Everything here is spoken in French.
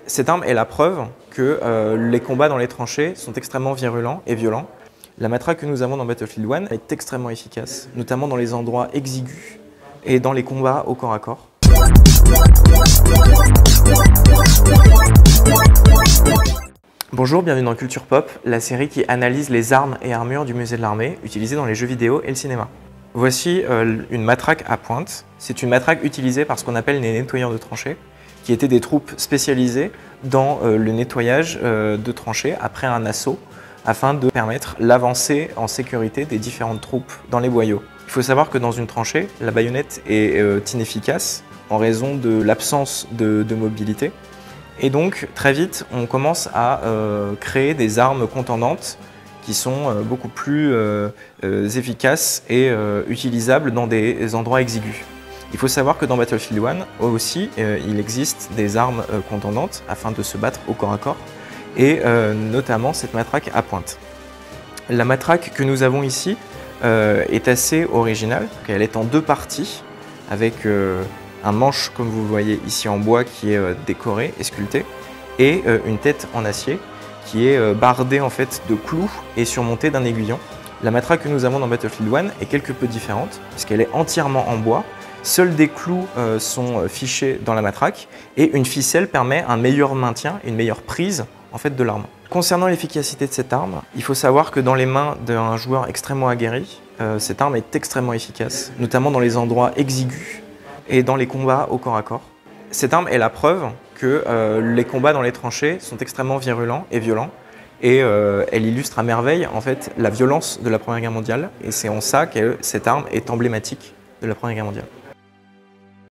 Cette arme est la preuve que les combats dans les tranchées sont extrêmement virulents et violents. La matraque que nous avons dans Battlefield 1 est extrêmement efficace, notamment dans les endroits exigus et dans les combats au corps à corps. Bonjour, bienvenue dans Culture Pop, la série qui analyse les armes et armures du musée de l'armée utilisées dans les jeux vidéo et le cinéma. Voici une matraque à pointe. C'est une matraque utilisée par ce qu'on appelle les nettoyeurs de tranchées, qui étaient des troupes spécialisées dans le nettoyage de tranchées après un assaut, afin de permettre l'avancée en sécurité des différentes troupes dans les boyaux. Il faut savoir que dans une tranchée, la baïonnette est inefficace en raison de l'absence de mobilité. Et donc, très vite, on commence à créer des armes contendantes qui sont beaucoup plus efficaces et utilisables dans des endroits exigus. Il faut savoir que dans Battlefield 1 aussi, il existe des armes contendantes afin de se battre au corps à corps, et notamment cette matraque à pointe. La matraque que nous avons ici est assez originale. Elle est en deux parties, avec un manche, comme vous le voyez ici en bois, qui est décoré et sculpté, et une tête en acier qui est bardée en fait de clous et surmontée d'un aiguillon. La matraque que nous avons dans Battlefield 1 est quelque peu différente, puisqu'elle est entièrement en bois. Seuls des clous sont fichés dans la matraque, et une ficelle permet un meilleur maintien et une meilleure prise en fait de l'arme. Concernant l'efficacité de cette arme, il faut savoir que dans les mains d'un joueur extrêmement aguerri, cette arme est extrêmement efficace, notamment dans les endroits exigus et dans les combats au corps à corps. Cette arme est la preuve que les combats dans les tranchées sont extrêmement virulents et violents, et elle illustre à merveille en fait la violence de la Première Guerre mondiale, et c'est en ça que cette arme est emblématique de la Première Guerre mondiale.